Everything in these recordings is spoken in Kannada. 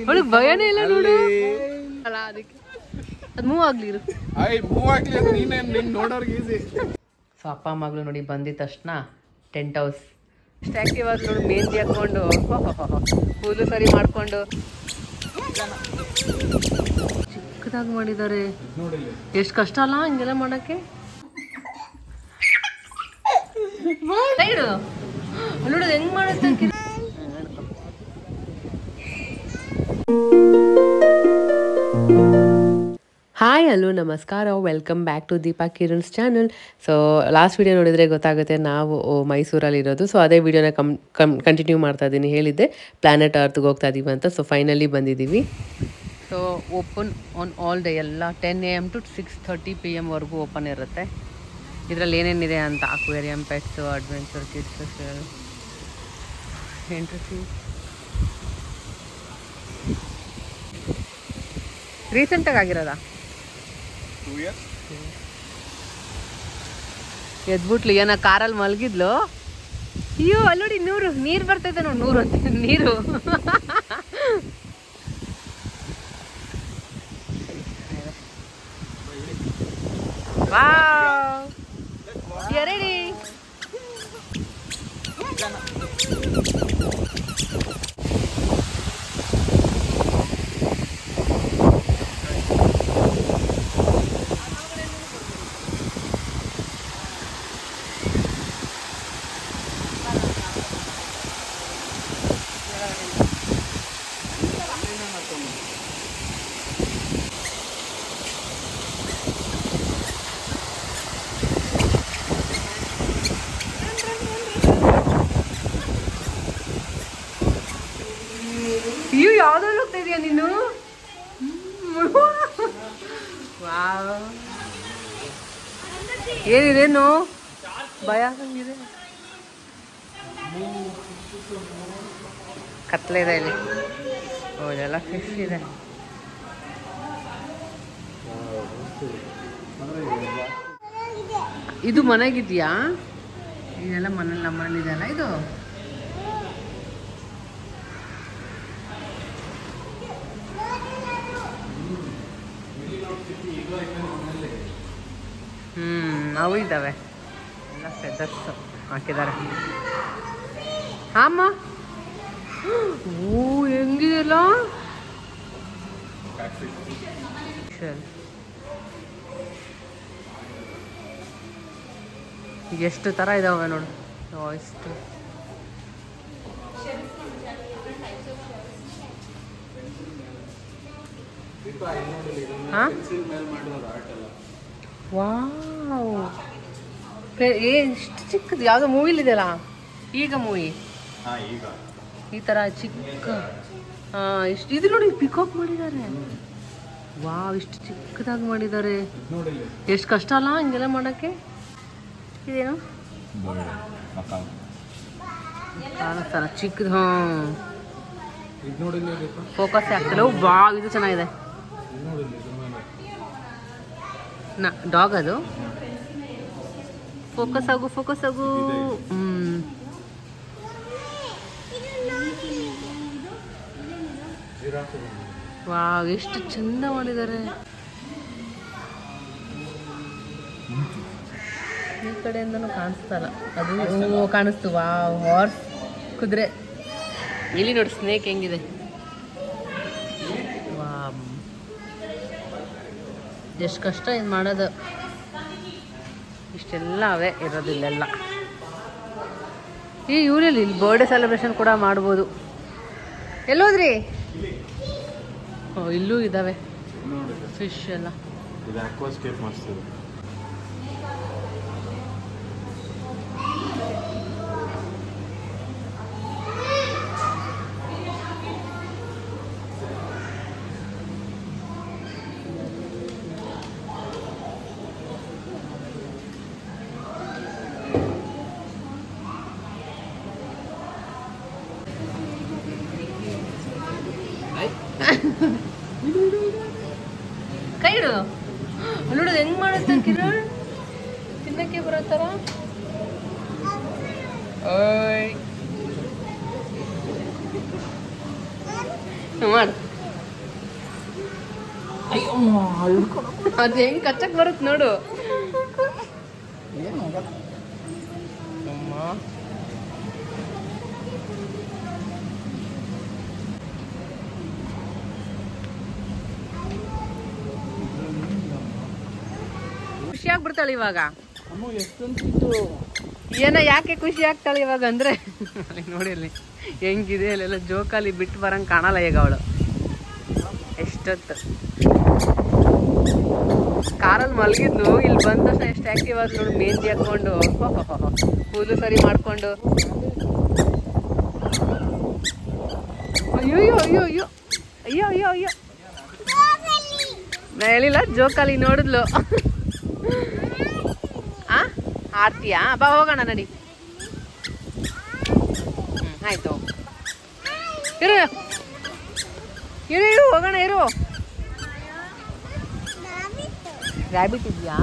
ಅವಳಿಗೆ ಭಯನೇ ಇಲ್ಲ ನೋಡು ಅಲ್ಲ ಅದಕ್ಕೆ ಅದು ಮೂವ್ ಆಗ್ಲಿ ನೋಡೋರ್ಗೆ ಈಸಿ. ಸೊ ಅಪ್ಪ ಮಗಳು ನೋಡಿ ಬಂದಿದ ತಕ್ಷಣ ಟೆಂಟ್ ಹೌಸ್ ಆಕ್ಟಿವ್ ಆಗಿ ನೋಡಿ ಮೆಹಂದಿ ಹಾಕ್ಕೊಂಡು ಕೂದಲು ಸರಿ ಮಾಡ್ಕೊಂಡು ಚಿಕ್ಕದಾಗಿ ಮಾಡಿದ್ದಾರೆ. ಎಷ್ಟು ಕಷ್ಟ ಅಲ್ಲ ಹಿಂಗೆಲ್ಲ ಮಾಡಕ್ಕೆ. ನೋಡೋದು ಹೆಂಗ್ ಮಾಡುತ್ತೆ. ಹಾಯ್ ಹಲೋ ನಮಸ್ಕಾರ, welcome back to Deepa Kiran's channel. So last video ನೋಡಿದರೆ ಗೊತ್ತಾಗುತ್ತೆ ನಾವು ಮೈಸೂರಲ್ಲಿರೋದು. ಸೊ ಅದೇ ವಿಡಿಯೋನ ಕಂಟಿನ್ಯೂ ಮಾಡ್ತಾ ಇದ್ದೀನಿ. ಹೇಳಿದ್ದೆ ಪ್ಲಾನೆಟ್ ಅರ್ತ್ಗೆ ಹೋಗ್ತಾ ಇದ್ದೀವಿ ಅಂತ. ಸೊ ಫೈನಲಿ ಬಂದಿದ್ದೀವಿ. So open on all day, ಎಲ್ಲ 10 AM to 6:30 PM ವರೆಗೂ ಓಪನ್ ಇರುತ್ತೆ. ಇದರಲ್ಲಿ ಏನೇನಿದೆ ಅಂತ aquarium, pets, adventure, kids, entry fees. ರೀಸೆಂಟಾಗಿ ಆಗಿರೋದಾ? 2 years. ಎದ್ಬಿಟ್ಲು ಏನ ಕಾರಲ್ಲಿ ಮಲಗಿದ್ಲು. ಅಯ್ಯೋ ಅಲ್ಲಿ ನೋಡಿ ನೀರು ಬರ್ತೈತೆ ನೋಡಿ, 100 ನೀರು. Wow, you ready? ಅಯ್ಯೋ ಯಾವ್ದ್ರಲ್ಲಿ ಹೋಗ್ತಾ ಇದೀಯ ನೀನು? ಏನಿದೇನು ಭಯ ಇದೆ? ಕತ್ಲೆ ಇದೆ ಇಲ್ಲಿ. ಓ ಇದೆಲ್ಲ ಫಿಶ್ ಇದೆ. ಇದು ಮನೆಗಿದ್ಯಾ? ಇದೆಲ್ಲ ಮನೇಲಿ ನಮ್ಮನಿದೆಯಲ್ಲ ಇದು. ನಾವು ಇದ್ದಾವೆ ಎಲ್ಲ ಫೆದರ್ಸ್ ಹಾಕಿದ್ದಾರೆ. ಅಮ್ಮ ಓ ಹೆಂಗಿದೆಲ್ಲ, ಎಷ್ಟು ಥರ ಇದಾವೆ ನೋಡು. ಎಷ್ಟು ವಾವ್, ಎಷ್ಟು ಚಿಕ್ಕದು. ಯಾವುದೋ ಮೂವಿಲಿದೆಯಲ್ಲ ಈಗ ಮೂವಿ, ಈ ಥರ ಚಿಕ್ಕ ಎಷ್ಟು ಇದು ನೋಡಿ. ಪಿಕಾಕ್ ಮಾಡಿದ್ದಾರೆ. ವಾವ್, ಇಷ್ಟು ಚಿಕ್ಕದಾಗಿ ಮಾಡಿದ್ದಾರೆ. ಎಷ್ಟು ಕಷ್ಟ ಅಲ್ಲ ಹಿಂಗೆಲ್ಲ ಮಾಡೋಕ್ಕೆ. ಇದೇನು ಕಾಣಿಸ್ತಾರ ಚಿಕ್ಕದು. ಫೋಕಸ್ ಆಗ್ತಿಲ್ಲ. ವಾವ್, ಇದು ಚೆನ್ನಾಗಿದೆ. ಡಾಗ್ ಅದು. ಫೋಕಸ್ ಆಗು. ವಾವ್, ಎಷ್ಟು ಚಂದ ಮಾಡಿದ್ದಾರೆ. ಈ ಕಡೆಯಿಂದನೂ ಕಾಣಿಸ್ತಲ್ಲ ಅದು. ಕಾಣಿಸ್ತು. ವಾವ್, ಹಾರ್ಸ್, ಕುದುರೆ. ಇಲ್ಲಿ ನೋಡಿ ಸ್ನೇಕ್ ಹೆಂಗಿದೆ. ವಾವ್, ಎಷ್ಟು ಕಷ್ಟ ಇದು ಮಾಡೋದು. ಇಷ್ಟೆಲ್ಲ ಅವೇ ಇರೋದು ಇಲ್ಲೆಲ್ಲ. ಈ ಊರಲ್ಲಿ ಇಲ್ಲಿ ಬರ್ಡೇ ಸೆಲೆಬ್ರೇಷನ್ ಕೂಡ ಮಾಡ್ಬೋದು. ಎಲ್ಲೋದ್ರಿ? ಓ ಇಲ್ಲೂ ಇದ್ದಾವೆ ಫಿಶ್ ಎಲ್ಲ. ಕೈ ಇಡು. ನೋಡೋದು ಹೆಂಗ್ ಮಾಡುತ್ತೆ ಕಿರಣ್, ತಿನ್ನಕ್ಕೆ ಬರತ್ತಾರ. ಮಾಡು. ಅದು ಹೆಂಗ್ ಕಚ್ಚಕ್ ಬರುತ್ತೆ ನೋಡು. ಖುಷಿ ಆಗ್ಬಿಡ್ತಾಳೆ ಇವಾಗ. ಏನೋ ಯಾಕೆ ಖುಷಿ ಆಗ್ತಾಳೆ ಇವಾಗ ಅಂದ್ರೆ ನೋಡಿ ಅಲ್ಲಿ ಹೆಂಗಿದೆ, ಅಲ್ಲೆಲ್ಲ ಜೋಕಾಲಿ ಬಿಟ್ಟು ಬರಂಗ್ ಕಾಣಲ್ಲ ಈಗ ಅವಳು. ಎಷ್ಟೊತ್ತು ಕಾರಲ್ಲಿ ಮಲಗಿದ್ಲು, ಇಲ್ಲಿ ಬಂದ ತಕ್ಷಣ ಎಷ್ಟು ಆಕ್ಟಿವ್ ಆದ್ ನೋಡು. ಮೆಹಂದಿ ಹಾಕೊಂಡು, ಕೂದಲು ಸರಿ ಮಾಡ್ಕೊಂಡು. ಅಯ್ಯೋ ಅಯ್ಯೋ ಅಯ್ಯೋ ಅಯ್ಯೋ ಅಯ್ಯೋ ಅಯ್ಯೋ ಅಯ್ಯೋ ನಾ ಹೇಳಿಲ್ಲ, ಜೋಕಾಲಿ ನೋಡಿದ್ಲು. ಆಡ್ತೀಯಾ? ಬಾ ಹೋಗೋಣ ನಡಿ. ಆಯ್ತು, ಇರು ಇರು ಇರು, ಹೋಗೋಣ ಇರು. ರ್ಯಾಬಿಟ್ ಇದೆಯಾ?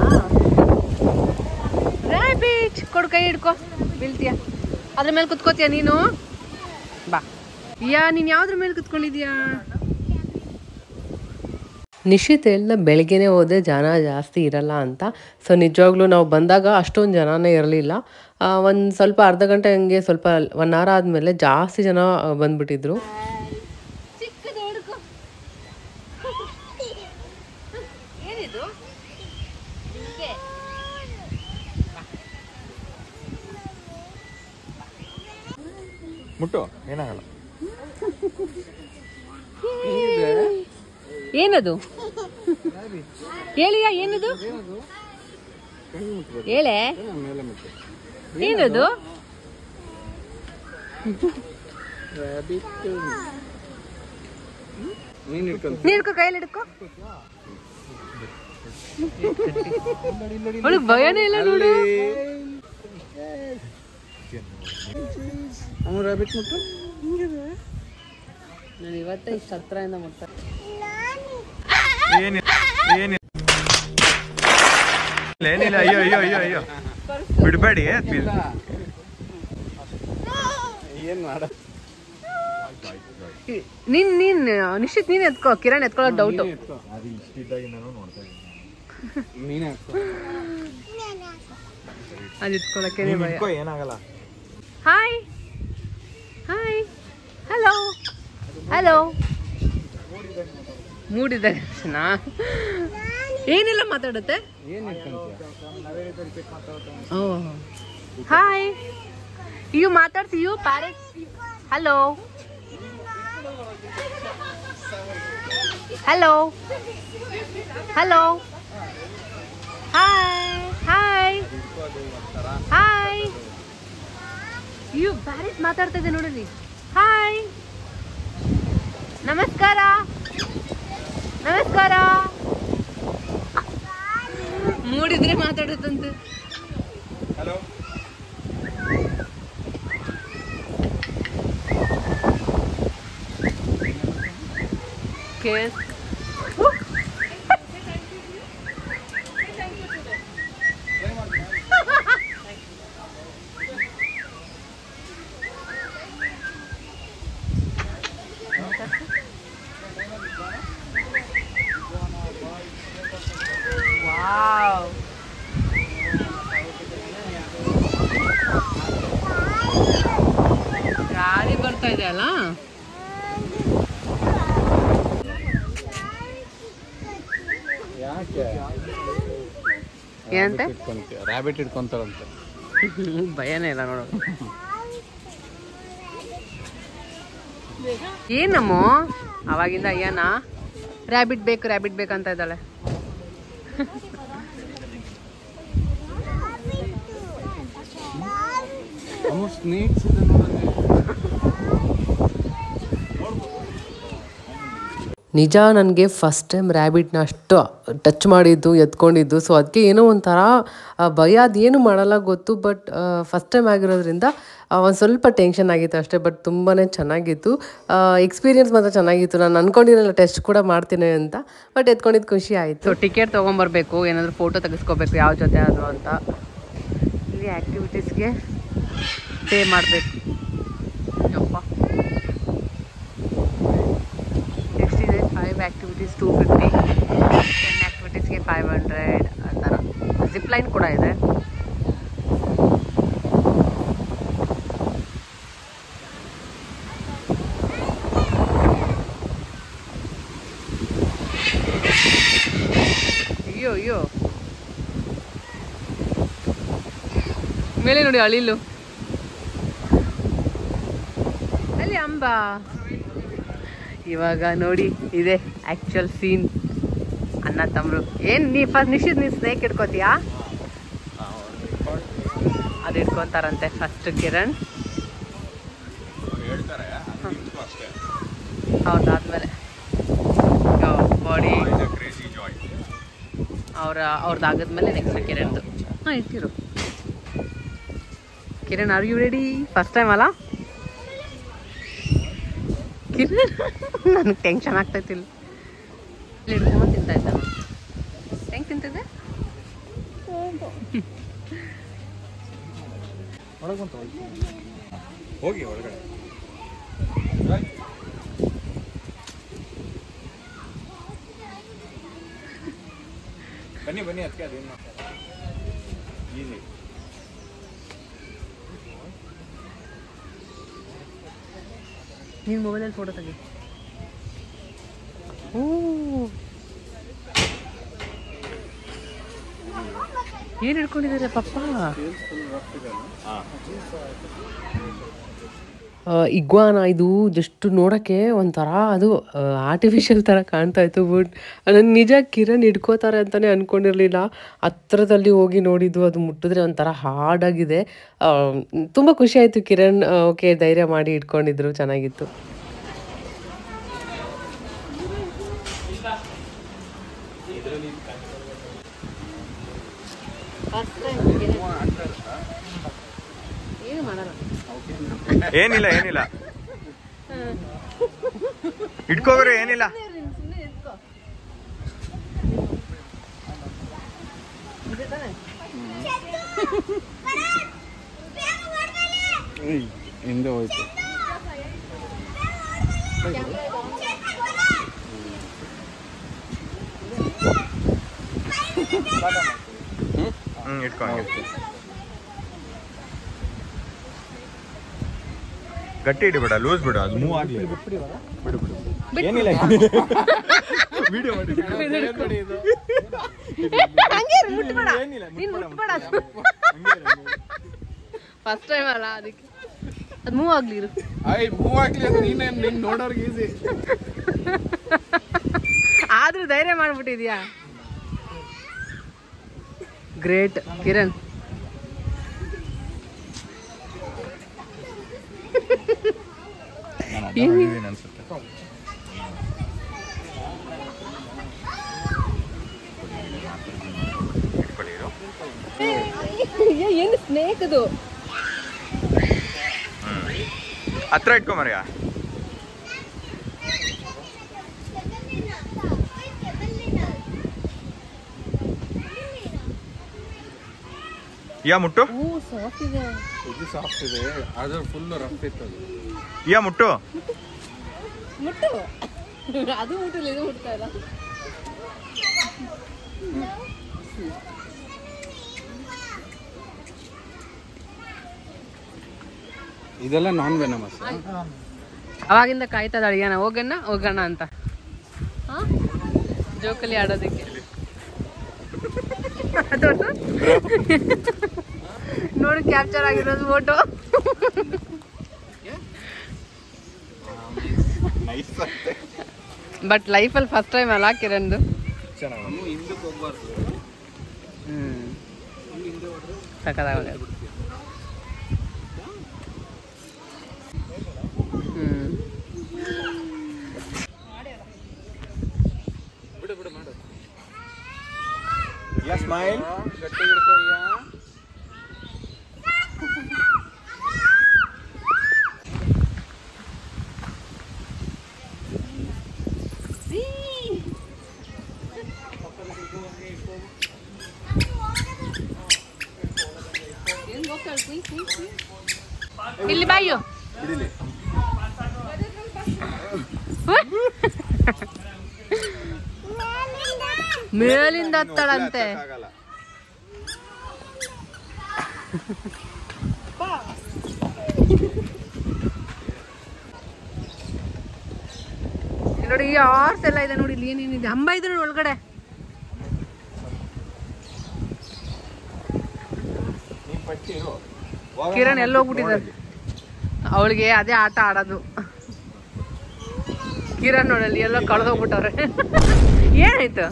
ರ್ಯಾಬಿಟ್ ಕೊಡು, ಕೈ ಹಿಡ್ಕೊ, ಬೀಳ್ತೀಯ. ಅದ್ರ ಮೇಲೆ ಕುತ್ಕೋತೀಯ ನೀನು? ಬಾ. ನೀನು ಯಾವ್ದ್ರ ಮೇಲೆ ಕುತ್ಕೊಂಡಿದ್ಯಾ? ನಿಶ್ಚಿತ್ ಹೇಳಿದ ಬೆಳಗ್ಗೆನೇ ಹೋದರೆ ಜನ ಜಾಸ್ತಿ ಇರಲ್ಲ ಅಂತ. ಸೊ ನಿಜವಾಗ್ಲೂ ನಾವು ಬಂದಾಗ ಅಷ್ಟೊಂದು ಜನನೇ ಇರಲಿಲ್ಲ. ಒಂದು ಸ್ವಲ್ಪ ಅರ್ಧ ಗಂಟೆ ಹಂಗೆ, ಸ್ವಲ್ಪ 1 hour ಆದಮೇಲೆ ಜಾಸ್ತಿ ಜನ ಬಂದ್ಬಿಟ್ಟಿದ್ರು. ಮುಟ್ಟು ಏನಾಗಲ್ಲ. ಏನದು ಹೇಳಿಯಾ? ಏನದು ಹೇಳೆ? ಏನದು? ನೀರ್ಕೋ, ಕೈಯಲ್ಲಿ ಹಿಡ್ಕೋ. ಅವಳಿಗೆ ಭಯನೇ ಇಲ್ಲ ನೋಡು. ನಾನು ಇವತ್ತೇ ಇಷ್ಟು ಹತ್ರದಿಂದ ಮುಟ್ಟ. ಏನಿಲ್ಲ, ಅಯ್ಯೋ ಅಯ್ಯೋ ಅಯ್ಯೋ ಅಯ್ಯೋ, ಬಿಡ್ಬೇಡಿ. ನೀನ್ ನಿಶ್ಚಿತ್ ನೀನ್ ಎತ್ಕೋ, ಕಿರಣ್ ಎತ್ಕೊಳ್ಳೋ ಡೌಟು. ಅದು ಎತ್ಕೊಳ್ಳೋಕೆ ಏನಾಗಲ್ಲ. Hi hi, hello hello. ಮೂಡಿದ ಏನೆಲ್ಲ ಮಾತಾಡುತ್ತೆ. ಹಾಯ್, ಯು ಮಾತಾಡ್ಸಿ, you parrot. Hello hello hello. Hi hi hi. You parrot ಮಾತಾಡ್ತಾ ಇದೆ ನೋಡಲಿ. ಹಾಯ್, ನಮಸ್ಕಾರ ನಮಸ್ಕಾರ. ಮೂಡಿದ್ರೆ ಮಾತಾಡುತ್ತಂತೆ. ಹಲೋ. ಗಾಳಿ ಬರ್ತಾ ಇದೆ ಅಲ್ಲ. ಏನಂತೆ? ರ್ಯಾಬಿಟ್ ಇಟ್ಕೊಂತಾರಂತೆ. ಭಯನೇ ಇಲ್ಲ ನೋಡು. ಏನಮ್ಮ ಅವಾಗಿಂದ ಅಯ್ಯನ ರ್ಯಾಬಿಟ್ ಬೇಕು ಅಂತ ಇದ್ದಾಳೆ. ನಿಜ ನನಗೆ ಫಸ್ಟ್ ಟೈಮ್ ರ್ಯಾಬಿಟ್ನ ಅಷ್ಟು ಟಚ್ ಮಾಡಿದ್ದು, ಎತ್ಕೊಂಡಿದ್ದು. ಸೊ ಅದಕ್ಕೆ ಏನೋ ಒಂಥರ ಭಯ, ಅದೇನು ಮಾಡಲ್ಲ ಗೊತ್ತು. ಬಟ್ ಫಸ್ಟ್ ಟೈಮ್ ಆಗಿರೋದ್ರಿಂದ ಒಂದು ಸ್ವಲ್ಪ ಟೆನ್ಷನ್ ಆಗಿತ್ತು ಅಷ್ಟೇ. ಬಟ್ ತುಂಬಾ ಚೆನ್ನಾಗಿತ್ತು, ಎಕ್ಸ್ಪೀರಿಯನ್ಸ್ ಮಾತ್ರ ಚೆನ್ನಾಗಿತ್ತು. ನಾನು ಅಂದ್ಕೊಂಡಿರಲ್ಲ ಟೆಸ್ಟ್ ಕೂಡ ಮಾಡ್ತೀನಿ ಅಂತ, ಬಟ್ ಎತ್ಕೊಂಡಿದ್ದು ಖುಷಿ ಆಯಿತು. ಸೊ ಟಿಕೆಟ್ ತೊಗೊಂಬರ್ಬೇಕು, ಏನಾದರೂ ಫೋಟೋ ತೆಗೆಸ್ಕೋಬೇಕು ಯಾವ ಜೊತೆ ಆದರೂ ಅಂತ. ಇಲ್ಲಿ ಆ್ಯಕ್ಟಿವಿಟೀಸ್ಗೆ ಪೇ ಮಾಡಬೇಕು. ಯಪ್ಪ 250, 10 ಆ್ಯಕ್ಟಿವಿಟೀಸ್ಗೆ 500 ಆ ಥರ. ಜಿಪ್ ಲೈನ್ ಕೂಡ ಇದೆ. ಅಯ್ಯೋ ಮೇಲೆ ನೋಡಿ ಅಳಿಲು ಅಲ್ಲಿ ಅಂಬ. ಇವಾಗ ನೋಡಿ ಇದೆ ಆ್ಯಕ್ಚುಯಲ್ ಸೀನ್. ಅಣ್ಣ ತಮ್ಮರು ಏನು ನೀ ಫಸ್ಟ್ ನಿಶ್ಚಿತ್ ನೀನು ಸ್ನೇಕ್ ಹಿಡ್ಕೋತೀಯಾ? ಅದು ಹಿಡ್ಕೊತಾರಂತೆ ಫಸ್ಟ್ ಕಿರಣ್. ಹೌದಾದ್ಮೇಲೆ ಬಾಡಿ ಅವ್ರದ್ದಾಗದ್ಮೇಲೆ ನೆಕ್ಸ್ಟ್ ಕಿರಣ್ದು. ಹಾಂ ಇಟ್ಟಿರು. Kiran are you ready? First time ಅಲ್ಲ ಕಿರಣ್? ನನಗೆ ಟೆನ್ಷನ್ ಆಗ್ತೈತಿಲ್ಲ. ಇಲ್ಲಿ ಹಿಡ್ಕೊಂಡು ತಿಂತಾ ಇದ್ದ. ಹೆಂಗೆ ತಿಂತಿದ್ದೆ? ಹೋಗಿ ಒಳಗಡೆ. ಬನ್ನಿ ಅದಕ್ಕೆ ಅದೇನು ಈಸಿ. ನೀನು ಮೊಬೈಲಲ್ಲಿ ಫೋಟೋ ತೆಗಿ. ಓ ಏನು ಹಿಡ್ಕೊಂಡಿದ್ದಾರೆ ಪಪ್ಪ? ಇಗ್ವಾನ ಇದು ಜಸ್ಟ್ ನೋಡೋಕ್ಕೆ ಒಂಥರ ಅದು ಆರ್ಟಿಫಿಷಿಯಲ್ ಥರ ಕಾಣ್ತಾ ಇತ್ತು. ಬಟ್ ನಾನು ನಿಜ ಕಿರಣ್ ಹಿಡ್ಕೋತಾರೆ ಅಂತಲೇ ಅಂದ್ಕೊಂಡಿರಲಿಲ್ಲ. ಹತ್ರದಲ್ಲಿ ಹೋಗಿ ನೋಡಿದ್ದು, ಅದು ಮುಟ್ಟಿದ್ರೆ ಒಂಥರ ಹಾರ್ಡಾಗಿದೆ. ತುಂಬ ಖುಷಿ ಆಯಿತು. ಕಿರಣ್ ಓಕೆ ಧೈರ್ಯ ಮಾಡಿ ಹಿಡ್ಕೊಂಡಿದ್ರು, ಚೆನ್ನಾಗಿತ್ತು. ಏನು ಮಾಡಲ್ಲ, ಏನಿಲ್ಲ ಇಟ್ಕೋಗ್ರೆ ಏನಿಲ್ಲ. ಹಿಂದೆ ಹೋಯ್ತು. ಇಟ್ಕೊಂಡು ಗಟ್ಟಿ ಹಿಡಿಬೇಡ, ಲೂಸ್ ಬಿಡು, ಅದು ಮೂವ್ ಆಗ್ಲಿ. ಬಿಡು ಏನಿಲ್ಲ. ವಿಡಿಯೋ ಮಾಡಿ ಫಸ್ಟ್ ಟೈಮ್ ಅಲ್ಲ ಅದಕ್ಕೆ ಅದು ಮೂವ್ ಆಗ್ಲಿ. ಮೂವ್ ಆಗ್ಲಿ ಅದು ನೀನು ನೋಡೋರ್ಗೆ ಈಸಿ. ಆದ್ರೂ ಧೈರ್ಯ ಮಾಡ್ಬಿಟ್ಟಿದ್ಯಾ. ಗ್ರೇಟ್ ಕಿರಣ್. ಅನ್ಸುತ್ತೆ. ಏನು ಸ್ನೇಕ್ ಅದು? ಹತ್ರ ಇಟ್ಕೊಂಬರ್ಯಾ. ಯಾ ಮುಟ್ಟು. ಸಾಫ್ಟ್ ಇದೆ, ಇದು ಸಾಫ್ಟ್ ಇದೆ, ಅದು ಫುಲ್ ರಫ್ ಇತ್ತು. ಯಾ ಮುಟ್ಟು ಮುಟ್ಟು. ಅದು ಮುಟ್ಟಿಲ್ಲ, ಇದು ಮುಟ್ತಾ ಇಲ್ಲ. ಇದೆಲ್ಲ ನಾನ್ ವೆನಮಸ್. ಅವಾಗಿಂದ ಕಾಯ್ತದ ಅಳಿಯನ ಹೋಗೋಣ ಅಂತ ಜೋಕಲ್ಲಿ ಆಡೋದಕ್ಕೆ. ನೋಡಿ ಕ್ಯಾಪ್ಚರ್ ಆಗಿರೋದು ಫೋಟೋ. ಬಟ್ ಲೈಫಲ್ಲಿ ಫಸ್ಟ್ ಟೈಮ್ ಅಲ್ಲ ಕಿರಣ್ದು. ಸಕ್ಕತ್ತಾಗಲ್ಲ. ಬಿಡು ಮಾಡು. ಸ್ಮೈಲ್ ಗಟ್ಟಿ ಹಿಡ್ಕೊಯ್ಯ. ಇಲ್ಲಿ ಬಾಯು. ಮೇಲಿಂದ ಹತ್ತಳಂತೆ. ನೋಡಿ ಈ ಹಾರ್ಸ್ ಎಲ್ಲ ಇದೆ ನೋಡಿ, ಇಲ್ಲಿ ಏನೇನಿದೆ, ಅಂಬ ಇದೆ ನೋಡಿ ಒಳಗಡೆ. ಕಿರಣ್ ಎಲ್ಲ ಹೋಗ್ಬಿಟ್ಟಿದ್ದಾರೆ, ಅವಳಿಗೆ ಅದೇ ಆಟ ಆಡೋದು. ಕಿರಣ್ ನೋಡಲ್ಲಿ ಎಲ್ಲೋ ಕಳೆದೋಗ್ಬಿಟ್ಟವ್ರೆ. ಏನಾಯ್ತು?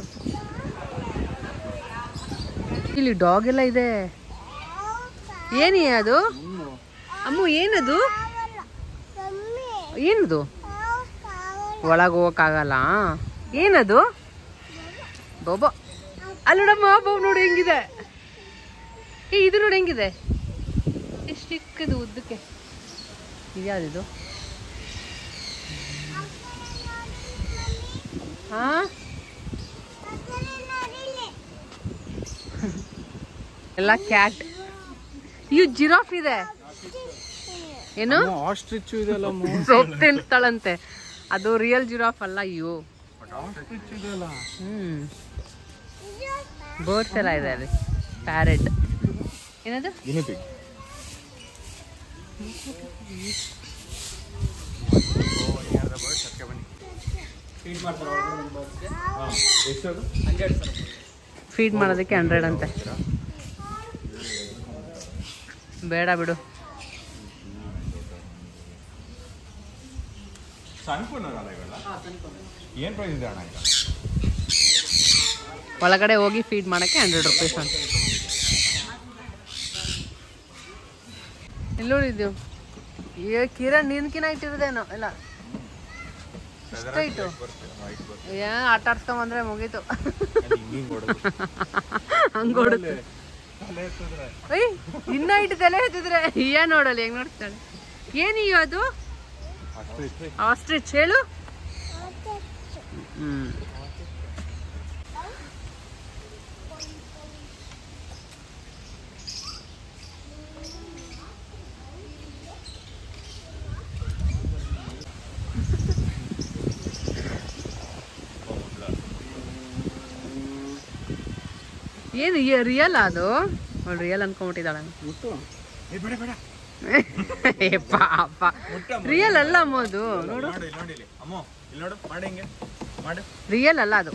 ಇಲ್ಲಿ ಡಾಗ್ ಎಲ್ಲ ಇದೆ. ಏನಿ ಅದು ಅಮ್ಮು? ಏನದು ಏನದು? ಒಳಗೆ ಹೋಗಕ್ಕಾಗಲ್ಲ. ಏನದು? ಬೋಬೋ. ಅಲ್ಲಿ ನೋಡಮ್ಮ, ಬೋಬ್ ನೋಡಿ ಹೆಂಗಿದೆ. ಇದು ನೋಡಿ ಹೆಂಗಿದೆ, ಎಷ್ಟು ಚಿಕ್ಕದು ಉದ್ದಕ್ಕೆ. ಇದ್ಯಾವ್ದಿದು? ಹಾ, ಎಲ್ಲ ಕ್ಯಾಟ್. ಇವು ಜಿರಾಫ್ ಇದೆ. ಏನು ಆಸ್ಟ್ರಿಚ್ ಇದೆಲ್ಲ ಸೊಪ್ಪು ತಿಂತಾಳಂತೆ. ಅದು ರಿಯಲ್ ಜಿರಾಫ್ ಅಲ್ಲ ಇವು. ಬರ್ಡ್ಸ್ ಎಲ್ಲ ಇದೆ ಅಲ್ಲಿ. ಪ್ಯಾರೆಟ್. ಏನದು? ಫೀಡ್ ಮಾಡೋದಕ್ಕೆ 100 ಅಂತೆ. ಬೇಡ ಬಿಡು. ಒಳಗಡೆ ಹೋಗಿ ಫೀಡ್ ಮಾಡಕ್ಕೆ 100 ರೂಪೀಸ್ ಅಂತ. ಇಲ್ಲಿ ನೋಡಿದ್ವು. ಕಿರಣ್ ನಿನ್ಕಿನ ಇಟ್ಟಿರೋದೇನೋ ಇಲ್ಲ, ಇಷ್ಟ ಇಟ್ಟು ಆಟ ಆಡ್ಸ್ಕೊಂಬಂದ್ರೆ ಮುಗೀತು. ಹಂಗೋಡುತ್ತೆ. ಇನ್ನ ಇಟ್ಟು ತಲೆ ಎತ್ತಿದ್ರೆ ಏನ್ ನೋಡಲ್ಲ ಹೆಂಗ್ ನೋಡ್ತಾಳೆ. ಏನಿಯೋ ಅದು? ಆಸ್ಟ್ರಿಚ್ ಹೇಳು. ಏನು ರಿಯಲ್ ಅದು? ಅವಳು ರಿಯಲ್ ಅನ್ಕೊಂಬಿಟ್ಟಿದ್ದಾಳ. ಪಾಪ ರಿಯಲ್ ಅಲ್ಲ ಅಮ್ಮ ಅದು. ನೋಡು, ರಿಯಲ್ ಅಲ್ಲ ಅದು.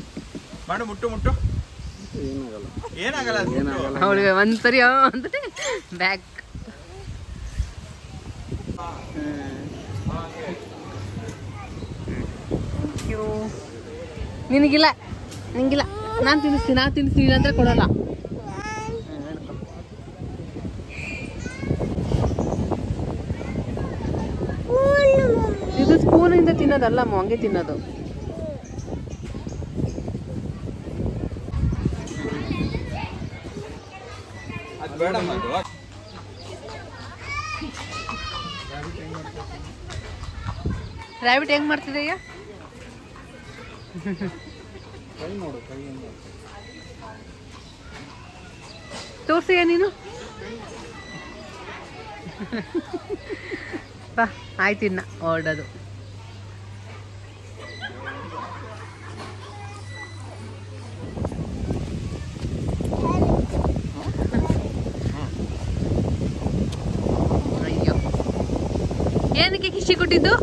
ಅವಳಿಗೆ ಒಂದ್ಸರಿ ಅಂದ್ರೆ ಬ್ಯಾಕ್. ನಿನಗಿಲ್ಲ, ನಿಂಗಿಲ್ಲ. ನಾನು ತಿನ್ನಿಸ್ತೀನಿ ಇಲ್ಲಾಂದ್ರೆ ಕೊಡಲ್ಲ. ಇದು ಸ್ಪೂನಿಂದ ತಿನ್ನೋದಲ್ಲ ಅಮ್ಮ, ಹಂಗೆ ತಿನ್ನೋದು. ರ್ಯಾಬಿಟ್ ಹೆಂಗ್ ಮಾಡ್ತಿದೆಯಾ? ತೋರ್ಸಿಯ ನೀನು? ಬಾ, ಆಯ್ತಿನ್ನ ಹೊರಡೋದು. ಅಯ್ಯೋ, ಏನಕ್ಕೆ ಕಿಶಿ ಕೊಟ್ಟಿದ್ದು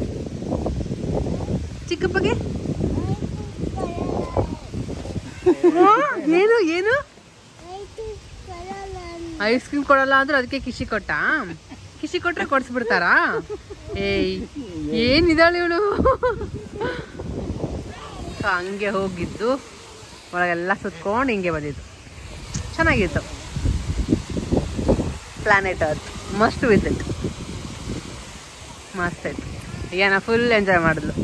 ಚಿಕ್ಕಪ್ಪಗೆ? ಏನು ಏನು? ಐಸ್ ಕ್ರೀಮ್ ಕೊಡಲ್ಲ ಅಂದ್ರೆ ಅದಕ್ಕೆ ಕಿಶಿ ಕೊಟ್ಟ? ಕಿಶಿ ಕೊಟ್ರೆ ಕೊಡ್ಸ್ಬಿಡ್ತಾರಾ? ಏಯ್, ಏನಿದಾಳೆ ಇವಳು. ಹಂಗೆ ಹೋಗಿದ್ದು, ಒಳಗೆಲ್ಲ ಸುತ್ಕೊಂಡು ಹಿಂಗೆ ಬಂದಿದ್ದು. ಚೆನ್ನಾಗಿತ್ತು. Planet earth must visit. ಮಸ್ತ್ ಆಯ್ತು. ಏನ ಫುಲ್ ಎಂಜಾಯ್ ಮಾಡಿದ್ಲು.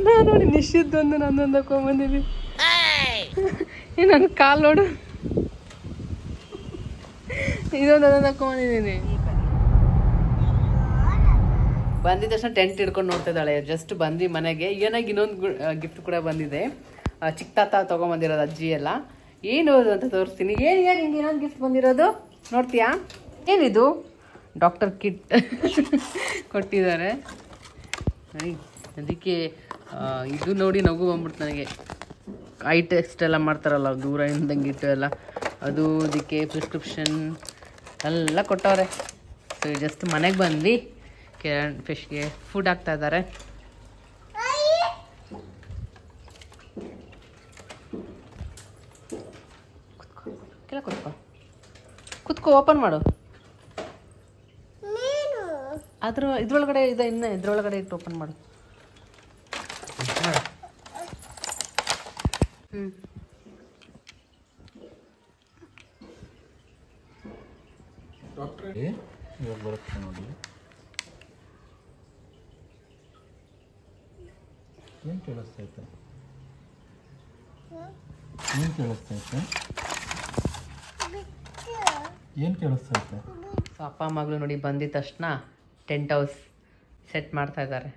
ನಾನು ನೋಡಿ ನಿಶ್ಚಿದ್ದೊಂದು ನಂದೊಂದು ಹಾಕೊಂಡ್ಬಂದಿದ್ವಿ. ನನ್ನ ಕಾಲು ನೋಡು, ಇದೊಂದು ಅದೊಂದು ಹಾಕೊಂಡ್ಬಂದಿದ್ದೀನಿ. ಬಂದಿದ್ದ ತಕ್ಷಣ ಟೆಂಟ್ ಹಿಡ್ಕೊಂಡು ನೋಡ್ತಿದ್ದಾಳೆ. ಜಸ್ಟ್ ಬಂದು ಮನೆಗೆ ಏನಾಗಿ ಇನ್ನೊಂದು ಗಿಫ್ಟ್ ಕೂಡ ಬಂದಿದೆ. ಚಿಕ್ಕ ತಾತ ತೊಗೊಂಬಂದಿರೋದು ಅಜ್ಜಿ ಎಲ್ಲ. ಏನು ಅಂತ ತೋರಿಸ್ತೀನಿ. ಏನು ಹಿಂಗೆ ಇನ್ನೊಂದು ಗಿಫ್ಟ್ ಬಂದಿರೋದು ನೋಡ್ತೀಯಾ? ಏನಿದು? ಡಾಕ್ಟರ್ ಕಿಟ್ ಕೊಟ್ಟಿದ್ದಾರೆ. ಅದಕ್ಕೆ ಇದು ನೋಡಿ ನಗು ಬಂದ್ಬಿಡ್ತು ನನಗೆ. ಐ ಟೆಸ್ಟ್ ಎಲ್ಲ ಮಾಡ್ತಾರಲ್ಲ ದೂರ ಇಂದಂಗಿಟ್ಟು ಎಲ್ಲ, ಅದು ಇದಕ್ಕೆ ಪ್ರಿಸ್ಕ್ರಿಪ್ಷನ್ ಎಲ್ಲ ಕೊಟ್ಟವ್ರೆ. ಸೊ ಜಸ್ಟ್ ಮನೆಗೆ ಬಂದು ಕಿರಣ್ ಫಿಶ್ಗೆ ಫುಡ್ ಹಾಕ್ತಾ ಇದ್ದಾರೆ. ಕೆಳ ಕುತ್ಕೋ ಓಪನ್ ಮಾಡು. ಇದ್ರೊಳಗಡೆ ಇದೆ, ಇನ್ನು ಇದ್ರೊಳಗಡೆ ಇಟ್ಟು ಓಪನ್ ಮಾಡು. ಬರುತ್ತೆ ನೋಡಿ. ಏನು ಕೇಳಿಸ್ತೈತೆ? ಏನು ಕೇಳಿಸ್ತೈತೆ? ಏನು ಕೇಳಿಸ್ತೈತೆ? ಸೊ ಅಪ್ಪ ಮಗಳು ನೋಡಿ ಬಂದಿದ್ದ ತಕ್ಷಣ ಟೆಂಟ್ ಹೌಸ್ ಸೆಟ್ ಮಾಡ್ತಾ ಇದ್ದಾರೆ.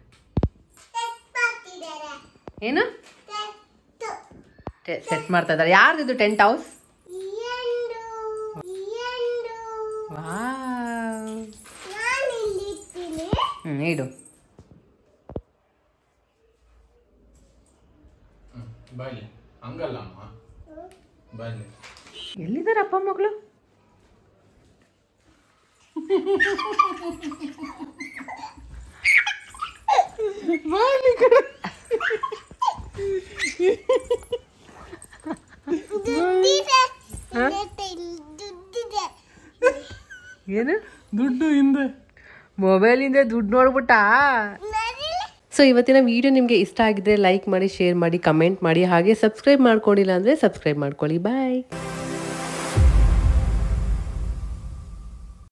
ಏನು ಸೆಟ್ ಮಾಡ್ತಾ ಇದ್ದಾರೆ? ಯಾರ್ದಿದು ಟೆಂಟ್ ಹೌಸ್? ಇಡು. ಬಾಯ್ಲಿ ಹಂಗಲ್ಲ ಅಮ್ಮ, ಬಾಯ್ಲಿ. ಎಲ್ಲಿದ್ದಾರೆ ಅಪ್ಪ ಮಗಳು? ಏನು ದುಡ್ಡು ಹಿಂದೆ ಮೊಬೈಲಿಂದ ದುಡ್ಡು ನೋಡ್ಬಿಟ್ಟಾ? ಸೊ ಇವತ್ತಿನ ವಿಡಿಯೋ ನಿಮಗೆ ಇಷ್ಟ ಆಗಿದ್ರೆ ಲೈಕ್ ಮಾಡಿ, ಶೇರ್ ಮಾಡಿ, ಕಮೆಂಟ್ ಮಾಡಿ, ಹಾಗೆ ಸಬ್ಸ್ಕ್ರೈಬ್ ಮಾಡ್ಕೊಂಡಿಲ್ಲ ಅಂದರೆ ಸಬ್ಸ್ಕ್ರೈಬ್ ಮಾಡ್ಕೊಳ್ಳಿ. ಬಾಯ್.